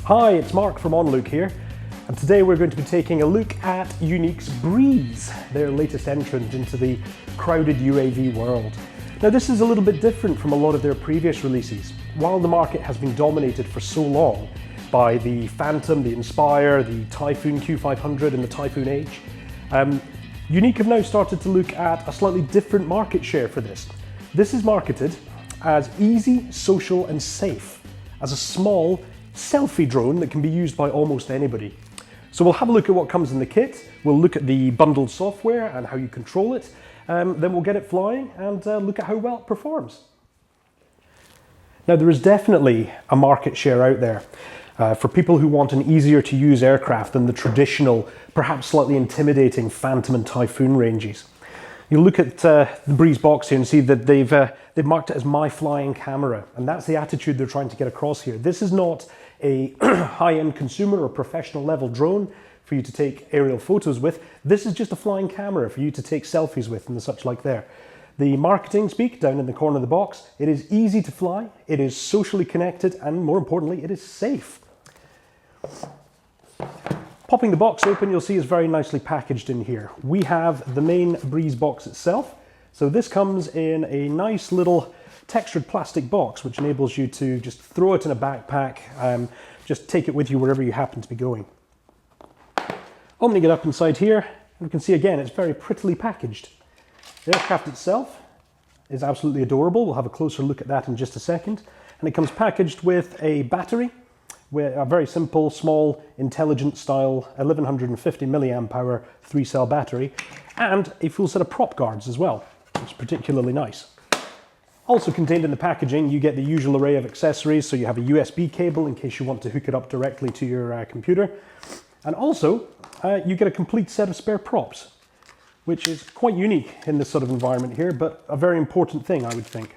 Hi, it's Mark from OnLook here, and today we're going to be taking a look at Yuneec Breeze, their latest entrant into the crowded UAV world. Now this is a little bit different from a lot of their previous releases. While the market has been dominated for so long by the Phantom, the Inspire, the Typhoon Q500 and the Typhoon H, Yuneec have now started to look at a slightly different market share for this. This is marketed as easy, social and safe, as a small selfie drone that can be used by almost anybody. So we'll have a look at what comes in the kit, we'll look at the bundled software and how you control it, then we'll get it flying and look at how well it performs. Now there is definitely a market share out there for people who want an easier to use aircraft than the traditional, perhaps slightly intimidating Phantom and Typhoon ranges. You look at the Breeze box here and see that they've marked it as my flying camera, and that's the attitude they're trying to get across here. This is not a high-end consumer or professional level drone for you to take aerial photos with. This is just a flying camera for you to take selfies with and such like there. The marketing speak down in the corner of the box, it is easy to fly, it is socially connected, and more importantly, it is safe. Popping the box open, you'll see it's very nicely packaged in here. We have the main Breeze box itself. So this comes in a nice little textured plastic box, which enables you to just throw it in a backpack, just take it with you wherever you happen to be going. Opening it up inside here, you can see again, it's very prettily packaged. The aircraft itself is absolutely adorable. We'll have a closer look at that in just a second. And it comes packaged with a battery, with a very simple, small, intelligent style 1150 milliamp hour 3-cell battery, and a full set of prop guards as well, which is particularly nice. Also contained in the packaging, you get the usual array of accessories, so you have a USB cable in case you want to hook it up directly to your computer. And also, you get a complete set of spare props, which is quite unique in this sort of environment here, but a very important thing, I would think.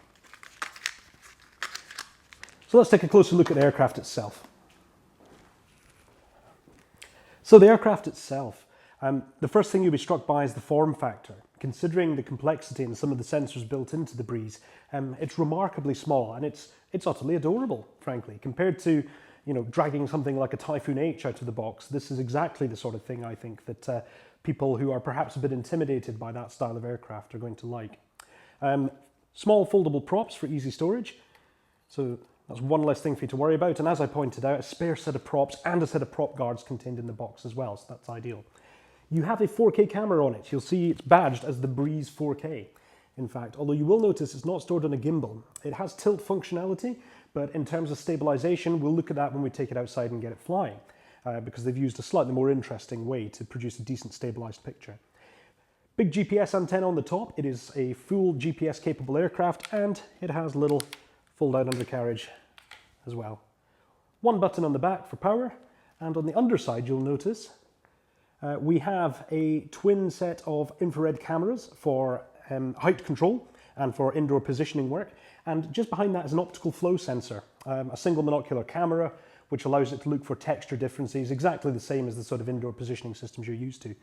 So let's take a closer look at the aircraft itself. So the aircraft itself, the first thing you'll be struck by is the form factor. Considering the complexity and some of the sensors built into the Breeze, it's remarkably small and it's utterly adorable, frankly. Compared to, dragging something like a Typhoon H out of the box, this is exactly the sort of thing I think that people who are perhaps a bit intimidated by that style of aircraft are going to like. Small foldable props for easy storage. So that's one less thing for you to worry about. And as I pointed out, a spare set of props and a set of prop guards contained in the box as well, so that's ideal. You have a 4K camera on it. You'll see it's badged as the Breeze 4K. In fact, although you will notice it's not stored on a gimbal. It has tilt functionality, but in terms of stabilization, we'll look at that when we take it outside and get it flying, because they've used a slightly more interesting way to produce a decent stabilized picture. Big GPS antenna on the top. It is a full GPS capable aircraft, and it has little fold-out undercarriage as well. One button on the back for power, and on the underside you'll notice we have a twin set of infrared cameras for height control and for indoor positioning work, and just behind that is an optical flow sensor, a single monocular camera which allows it to look for texture differences, exactly the same as the sort of indoor positioning systems you're used to.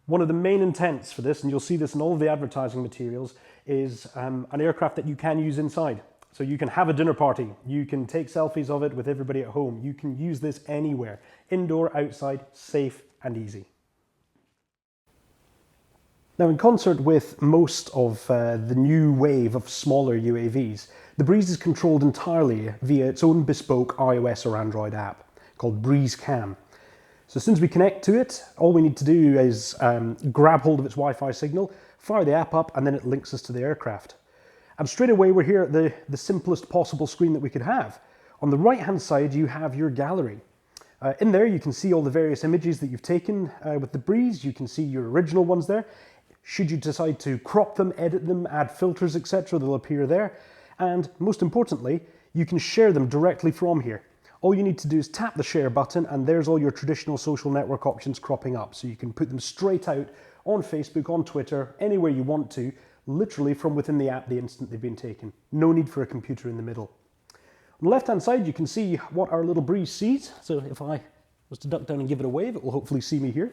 One of the main intents for this, and you'll see this in all of the advertising materials, is an aircraft that you can use inside. So you can have a dinner party, you can take selfies of it with everybody at home, you can use this anywhere, indoor, outside, safe and easy. Now in concert with most of the new wave of smaller UAVs, the Breeze is controlled entirely via its own bespoke iOS or Android app called Breeze Cam. So as soon as we connect to it, all we need to do is grab hold of its Wi-Fi signal, fire the app up, and then it links us to the aircraft. And straight away we're here at the simplest possible screen that we could have. On the right hand side you have your gallery. In there you can see all the various images that you've taken with the Breeze. You can see your original ones there. Should you decide to crop them, edit them, add filters, etc., they'll appear there. And most importantly, you can share them directly from here. All you need to do is tap the share button and there's all your traditional social network options cropping up. So you can put them straight out on Facebook, on Twitter, anywhere you want to, literally from within the app the instant they've been taken. No need for a computer in the middle. On the left-hand side, you can see what our little Breeze sees. So if I was to duck down and give it a wave, it will hopefully see me here.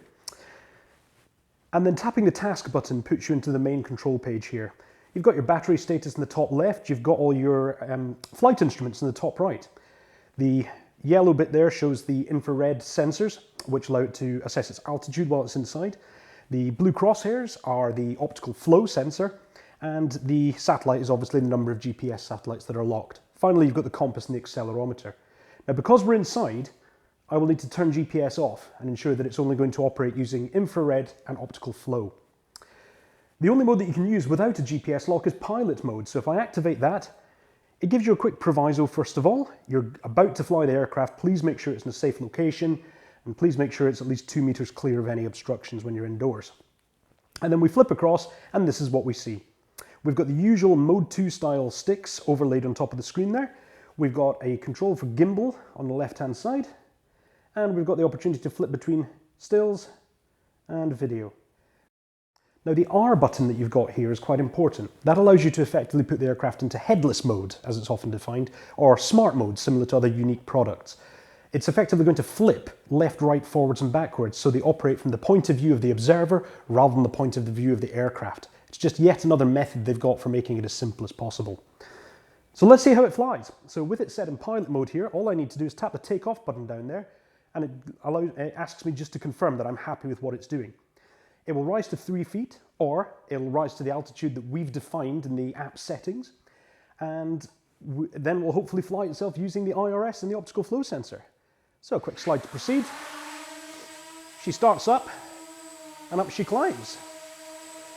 And then tapping the task button puts you into the main control page here. You've got your battery status in the top left, you've got all your flight instruments in the top right. The yellow bit there shows the infrared sensors, which allow it to assess its altitude while it's inside. The blue crosshairs are the optical flow sensor, and the satellite is obviously the number of GPS satellites that are locked. Finally, you've got the compass and the accelerometer. Now, because we're inside, I will need to turn GPS off and ensure that it's only going to operate using infrared and optical flow. The only mode that you can use without a GPS lock is pilot mode. So if I activate that, it gives you a quick proviso. First of all, you're about to fly the aircraft. Please make sure it's in a safe location, and please make sure it's at least 2 meters clear of any obstructions when you're indoors. And then we flip across, and this is what we see. We've got the usual Mode 2 style sticks overlaid on top of the screen there. We've got a control for gimbal on the left-hand side, and we've got the opportunity to flip between stills and video. Now, the R button that you've got here is quite important. That allows you to effectively put the aircraft into headless mode, as it's often defined, or smart mode, similar to other Yuneec products. It's effectively going to flip left, right, forwards and backwards, so they operate from the point of view of the observer rather than the point of view of the aircraft. It's just yet another method they've got for making it as simple as possible. So let's see how it flies. So with it set in pilot mode here, all I need to do is tap the takeoff button down there, and it asks me just to confirm that I'm happy with what it's doing. It will rise to 3 feet, or it'll rise to the altitude that we've defined in the app settings, and then we'll hopefully fly itself using the IRS and the optical flow sensor. So a quick slide to proceed. She starts up, and up she climbs.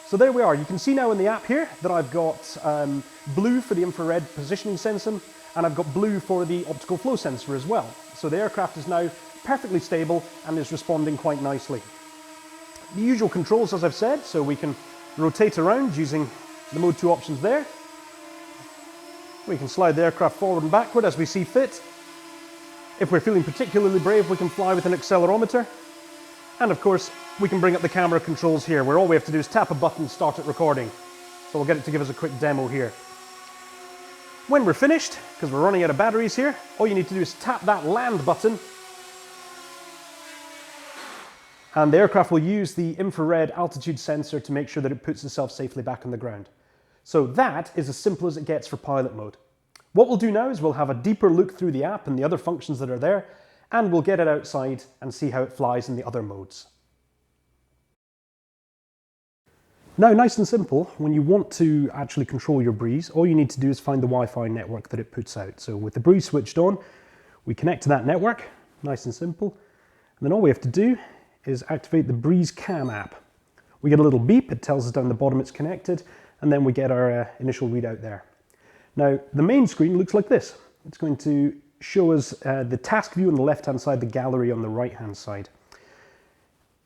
So there we are. You can see now in the app here that I've got blue for the infrared positioning sensor, and I've got blue for the optical flow sensor as well. So the aircraft is now perfectly stable and is responding quite nicely. The usual controls, as I've said, so we can rotate around using the Mode 2 options there. We can slide the aircraft forward and backward as we see fit. If we're feeling particularly brave, we can fly with an accelerometer. And of course, we can bring up the camera controls here, where all we have to do is tap a button and start it recording. So we'll get it to give us a quick demo here. When we're finished, because we're running out of batteries here, all you need to do is tap that land button, and the aircraft will use the infrared altitude sensor to make sure that it puts itself safely back on the ground. So that is as simple as it gets for pilot mode. What we'll do now is we'll have a deeper look through the app and the other functions that are there, and we'll get it outside and see how it flies in the other modes. Now, nice and simple, when you want to actually control your Breeze, all you need to do is find the Wi-Fi network that it puts out. So with the Breeze switched on, we connect to that network, nice and simple, and then all we have to do is activate the Breeze Cam app. We get a little beep, it tells us down the bottom it's connected, and then we get our initial readout there. Now, the main screen looks like this. It's going to show us the task view on the left-hand side, the gallery on the right-hand side.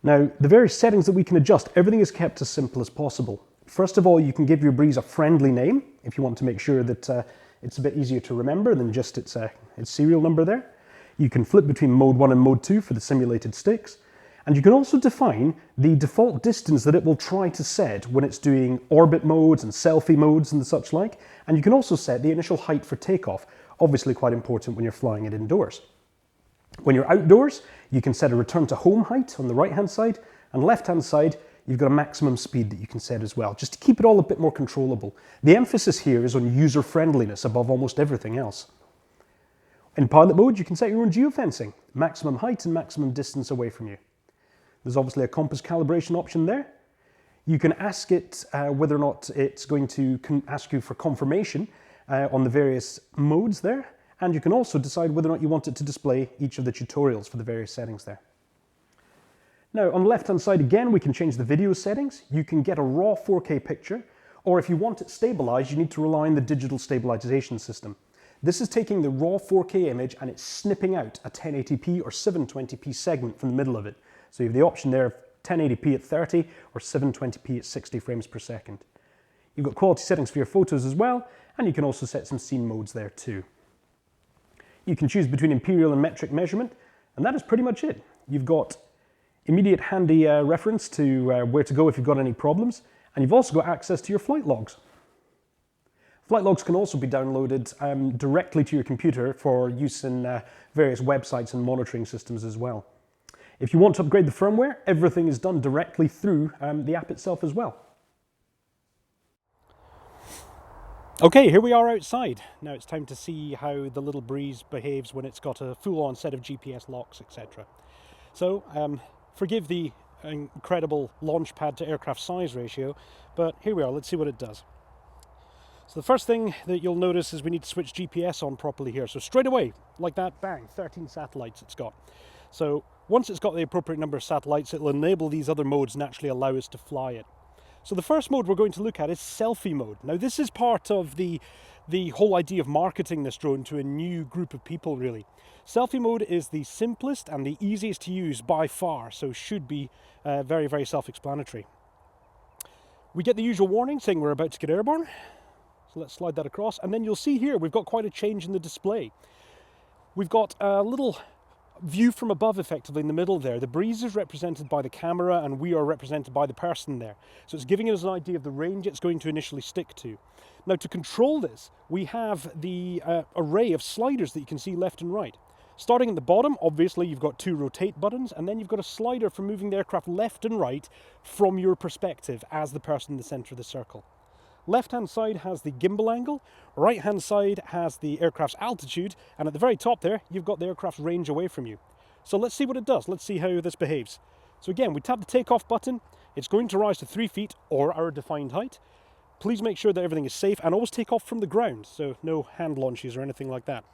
Now, the various settings that we can adjust, everything is kept as simple as possible. First of all, you can give your Breeze a friendly name if you want to make sure that it's a bit easier to remember than just its serial number there. You can flip between Mode 1 and Mode 2 for the simulated sticks. And you can also define the default distance that it will try to set when it's doing orbit modes and selfie modes and such like. And you can also set the initial height for takeoff, obviously quite important when you're flying it indoors. When you're outdoors, you can set a return to home height on the right-hand side, and left-hand side, you've got a maximum speed that you can set as well, just to keep it all a bit more controllable. The emphasis here is on user-friendliness above almost everything else. In pilot mode, you can set your own geofencing, maximum height and maximum distance away from you. There's obviously a compass calibration option there. You can ask it whether or not it's going to ask you for confirmation on the various modes there. And you can also decide whether or not you want it to display each of the tutorials for the various settings there. Now, on the left-hand side, again, we can change the video settings. You can get a raw 4K picture, or if you want it stabilized, you need to rely on the digital stabilization system. This is taking the raw 4K image and it's snipping out a 1080p or 720p segment from the middle of it. So you have the option there of 1080p at 30 or 720p at 60 frames per second. You've got quality settings for your photos as well, and you can also set some scene modes there too. You can choose between imperial and metric measurement, and that is pretty much it. You've got immediate handy reference to where to go if you've got any problems, and you've also got access to your flight logs. Flight logs can also be downloaded directly to your computer for use in various websites and monitoring systems as well. If you want to upgrade the firmware, everything is done directly through the app itself as well. Okay, here we are outside. Now it's time to see how the little Breeze behaves when it's got a full-on set of GPS locks, etc. So, forgive the incredible launch pad to aircraft size ratio, but here we are, let's see what it does. So the first thing that you'll notice is we need to switch GPS on properly here. So straight away, like that, bang, 13 satellites it's got. So once it's got the appropriate number of satellites, it'll enable these other modes and actually allow us to fly it. So the first mode we're going to look at is Selfie Mode. Now this is part of the whole idea of marketing this drone to a new group of people, really. Selfie Mode is the simplest and the easiest to use by far, so should be very, very self-explanatory. We get the usual warning saying we're about to get airborne. So let's slide that across, and then you'll see here we've got quite a change in the display. We've got a little view from above effectively in the middle there. The Breeze is represented by the camera and we are represented by the person there. So it's giving us an idea of the range it's going to initially stick to. Now to control this, we have the array of sliders that you can see left and right. Starting at the bottom, obviously you've got 2 rotate buttons, and then you've got a slider for moving the aircraft left and right from your perspective as the person in the center of the circle. Left-hand side has the gimbal angle, right-hand side has the aircraft's altitude, and at the very top there, you've got the aircraft's range away from you. So let's see what it does. Let's see how this behaves. So again, we tap the takeoff button. It's going to rise to 3 feet or our defined height. Please make sure that everything is safe and always take off from the ground, so no hand launches or anything like that.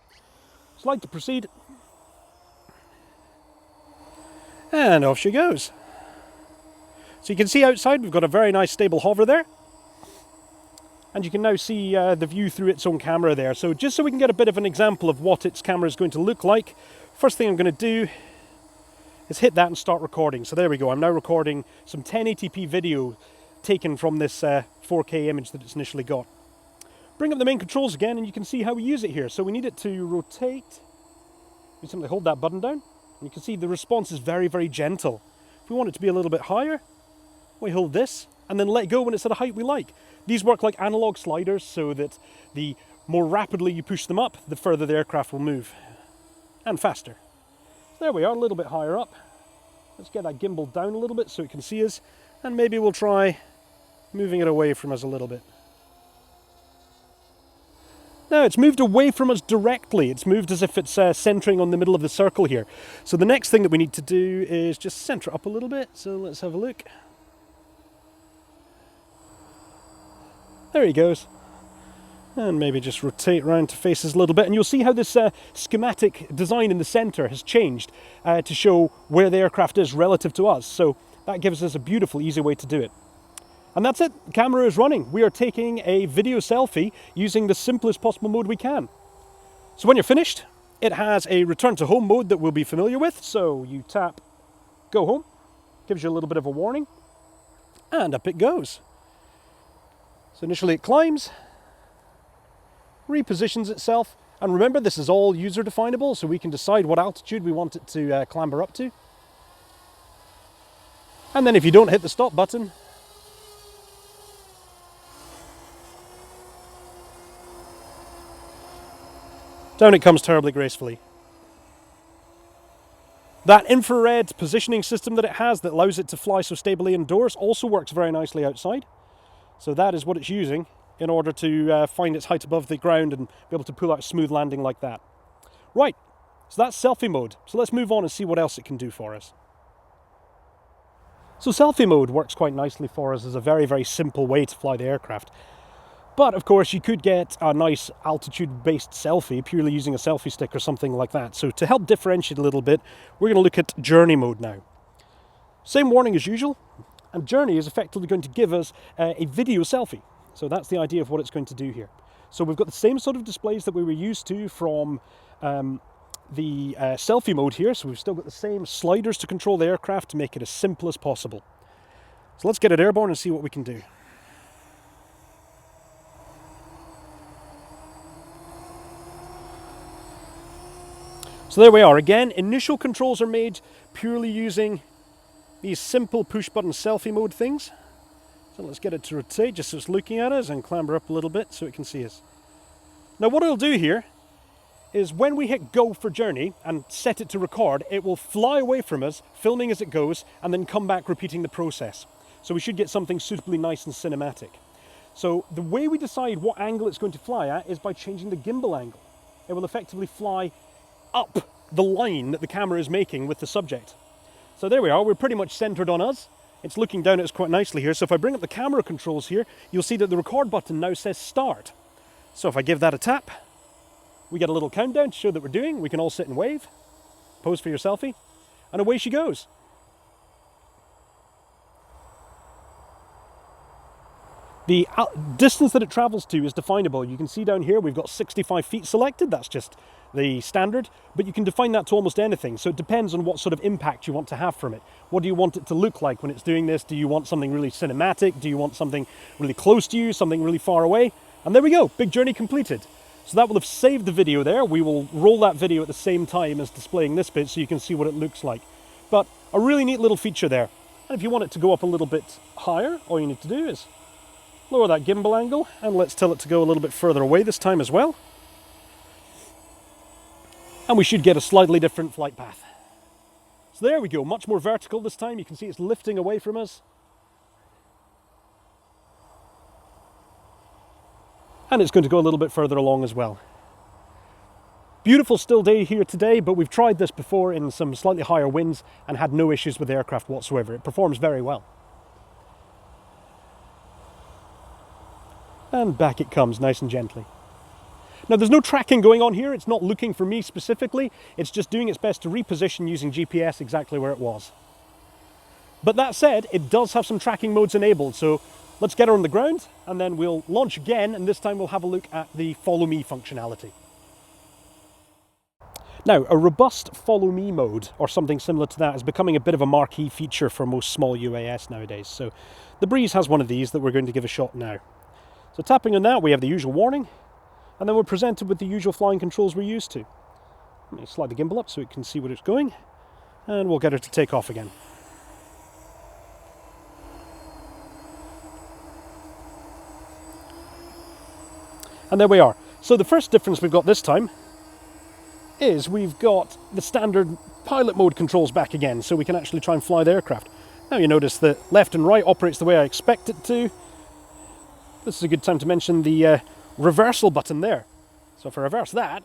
Slide to proceed. And off she goes. So you can see outside we've got a very nice stable hover there. And you can now see the view through its own camera there. So just so we can get a bit of an example of what its camera is going to look like, first thing I'm going to do is hit that and start recording. So there we go, I'm now recording some 1080p video taken from this 4K image that it's initially got. Bring up the main controls again and you can see how we use it here. So we need it to rotate. We simply hold that button down. And you can see the response is very, very gentle. If we want it to be a little bit higher, we hold this and then let go when it's at a height we like. These work like analog sliders so that the more rapidly you push them up, the further the aircraft will move. And faster. So there we are, a little bit higher up. Let's get that gimbal down a little bit so it can see us. And maybe we'll try moving it away from us a little bit. Now it's moved away from us directly. It's moved as if it's centering on the middle of the circle here. So the next thing that we need to do is just center up a little bit. So let's have a look. There he goes. And maybe just rotate around to face us a little bit. And you'll see how this schematic design in the center has changed to show where the aircraft is relative to us. So that gives us a beautiful, easy way to do it. And that's it. The camera is running. We are taking a video selfie using the simplest possible mode we can. So when you're finished, it has a return to home mode that we'll be familiar with. So you tap go home, gives you a little bit of a warning, and up it goes. So initially it climbs, repositions itself, and remember this is all user definable, so we can decide what altitude we want it to clamber up to. And then if you don't hit the stop button, down it comes terribly gracefully. That infrared positioning system that it has that allows it to fly so stably indoors also works very nicely outside. So that is what it's using in order to find its height above the ground and be able to pull out a smooth landing like that. Right, so that's Selfie Mode. So let's move on and see what else it can do for us. So Selfie Mode works quite nicely for us as a very, very simple way to fly the aircraft. But of course you could get a nice altitude-based selfie purely using a selfie stick or something like that. So to help differentiate a little bit, we're going to look at Journey Mode now. Same warning as usual. And Journey is effectively going to give us a video selfie. So that's the idea of what it's going to do here. So we've got the same sort of displays that we were used to from the Selfie Mode here. So we've still got the same sliders to control the aircraft to make it as simple as possible. So let's get it airborne and see what we can do. So there we are. Again, initial controls are made purely using these simple push button selfie mode things. So let's get it to rotate just so it's looking at us and clamber up a little bit so it can see us. Now what it'll do here is when we hit go for Journey and set it to record, it will fly away from us, filming as it goes, and then come back repeating the process. So we should get something suitably nice and cinematic. So the way we decide what angle it's going to fly at is by changing the gimbal angle. It will effectively fly up the line that the camera is making with the subject. So there we are, we're pretty much centered on us. It's looking down at us quite nicely here. So if I bring up the camera controls here, you'll see that the record button now says start. So if I give that a tap, we get a little countdown to show that we're doing. We can all sit and wave, pose for your selfie, and away she goes. The distance that it travels to is definable. You can see down here we've got 65 feet selected. That's just the standard, but you can define that to almost anything. So it depends on what sort of impact you want to have from it. What do you want it to look like when it's doing this? Do you want something really cinematic? Do you want something really close to you? Something really far away? And there we go, big journey completed. So that will have saved the video there. We will roll that video at the same time as displaying this bit so you can see what it looks like. But a really neat little feature there. And if you want it to go up a little bit higher, all you need to do is lower that gimbal angle, and let's tell it to go a little bit further away this time as well. And we should get a slightly different flight path. So there we go, much more vertical this time. You can see it's lifting away from us. And it's going to go a little bit further along as well. Beautiful still day here today, but we've tried this before in some slightly higher winds and had no issues with the aircraft whatsoever. It performs very well. And back it comes, nice and gently. Now there's no tracking going on here, it's not looking for me specifically, it's just doing its best to reposition using GPS exactly where it was. But that said, it does have some tracking modes enabled, so let's get her on the ground and then we'll launch again, and this time we'll have a look at the follow me functionality. Now, a robust follow me mode, or something similar to that, is becoming a bit of a marquee feature for most small UAS nowadays. So the Breeze has one of these that we're going to give a shot now. So tapping on that, we have the usual warning, and then we're presented with the usual flying controls we're used to. Let me slide the gimbal up so it can see where it's going, and we'll get her to take off again. And there we are. So the first difference we've got this time is we've got the standard pilot mode controls back again, so we can actually try and fly the aircraft. Now you notice that left and right operates the way I expect it to. This is a good time to mention the reversal button there. So if I reverse that,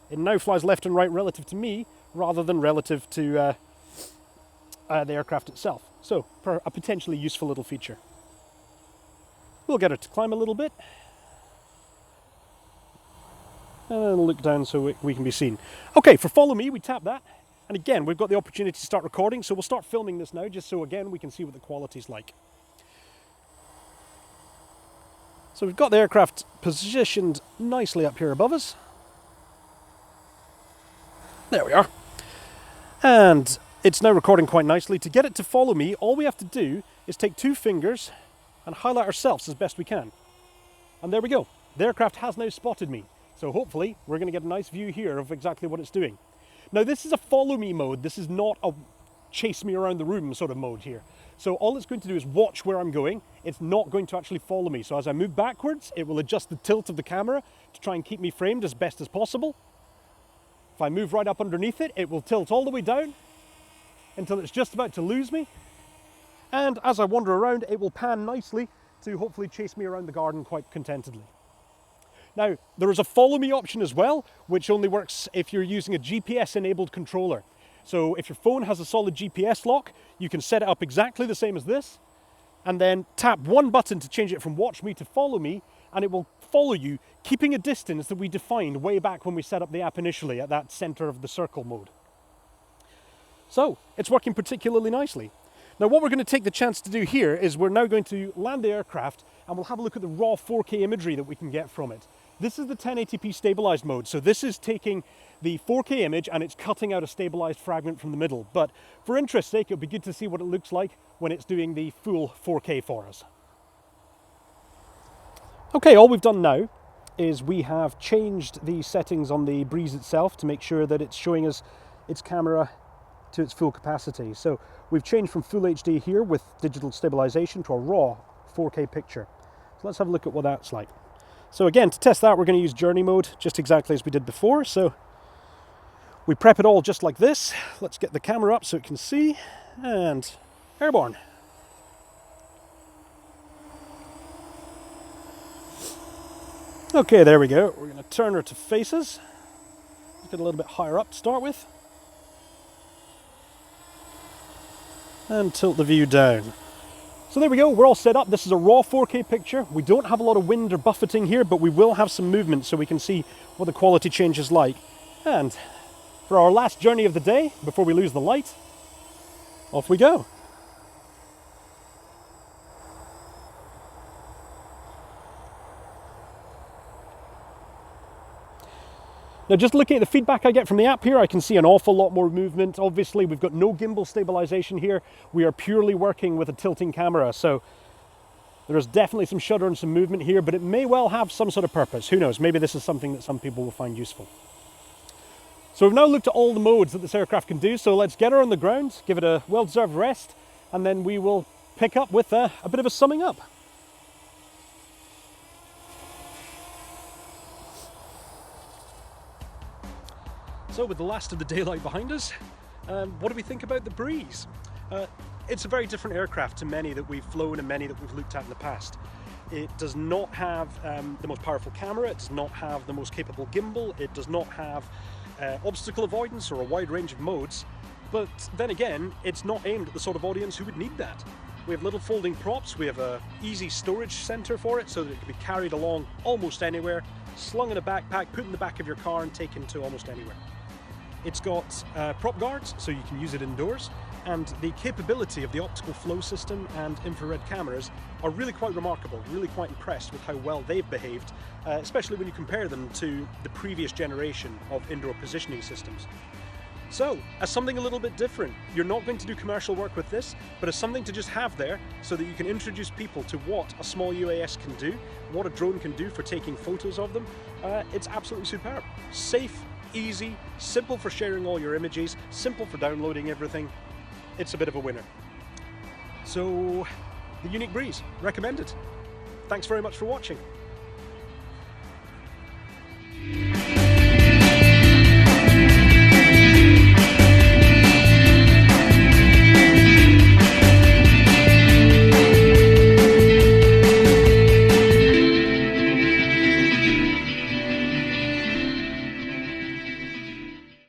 it now flies left and right relative to me rather than relative to the aircraft itself. So a potentially useful little feature. We'll get her to climb a little bit. And then look down so we can be seen. Okay, for follow me, we tap that. And again, we've got the opportunity to start recording, so we'll start filming this now just so again we can see what the quality's like. So we've got the aircraft positioned nicely up here above us. There we are. And it's now recording quite nicely. To get it to follow me, all we have to do is take two fingers and highlight ourselves as best we can. And there we go. The aircraft has now spotted me. So hopefully we're going to get a nice view here of exactly what it's doing. Now this is a follow me mode. This is not a chase me around the room sort of mode here. So all it's going to do is watch where I'm going. It's not going to actually follow me. So as I move backwards, it will adjust the tilt of the camera to try and keep me framed as best as possible. If I move right up underneath it, it will tilt all the way down until it's just about to lose me. And as I wander around, it will pan nicely to hopefully chase me around the garden quite contentedly. Now, there is a follow me option as well, which only works if you're using a GPS enabled controller. So if your phone has a solid GPS lock, you can set it up exactly the same as this, and then tap one button to change it from watch me to follow me, and it will follow you, keeping a distance that we defined way back when we set up the app initially at that center of the circle mode. So it's working particularly nicely. Now what we're going to take the chance to do here is we're now going to land the aircraft and we'll have a look at the raw 4K imagery that we can get from it. This is the 1080p stabilized mode, so this is taking the 4K image and it's cutting out a stabilized fragment from the middle. But for interest's sake, it'll be good to see what it looks like when it's doing the full 4K for us. Okay, all we've done now is we have changed the settings on the Breeze itself to make sure that it's showing us its camera to its full capacity. So we've changed from Full HD here with digital stabilization to a raw 4K picture. So let's have a look at what that's like. So again, to test that, we're going to use journey mode, just exactly as we did before. So we prep it all just like this. Let's get the camera up so it can see, and airborne. Okay, there we go. We're going to turn her to faces. Let's get a little bit higher up to start with. And tilt the view down. So there we go, we're all set up. This is a raw 4K picture. We don't have a lot of wind or buffeting here, but we will have some movement so we can see what the quality change is like. And for our last journey of the day, before we lose the light, off we go. Now, just looking at the feedback I get from the app here, I can see an awful lot more movement. Obviously, we've got no gimbal stabilization here. We are purely working with a tilting camera, so there's definitely some shudder and some movement here, but it may well have some sort of purpose. Who knows? Maybe this is something that some people will find useful. So we've now looked at all the modes that this aircraft can do, so let's get her on the ground, give it a well-deserved rest, and then we will pick up with a bit of a summing up. So with the last of the daylight behind us, what do we think about the Breeze? It's a very different aircraft to many that we've flown and many that we've looked at in the past. It does not have the most powerful camera, it does not have the most capable gimbal, it does not have obstacle avoidance or a wide range of modes, but then again, it's not aimed at the sort of audience who would need that. We have little folding props, we have an easy storage center for it so that it can be carried along almost anywhere, slung in a backpack, put in the back of your car and taken to almost anywhere. It's got prop guards, so you can use it indoors, and the capability of the optical flow system and infrared cameras are really quite remarkable. Really quite impressed with how well they've behaved, especially when you compare them to the previous generation of indoor positioning systems. So, as something a little bit different, you're not going to do commercial work with this, but as something to just have there so that you can introduce people to what a small UAS can do, what a drone can do for taking photos of them, it's absolutely superb. Safe, easy, simple for sharing all your images, simple for downloading everything. It's a bit of a winner. So, the Yuneec Breeze, recommended. Thanks very much for watching.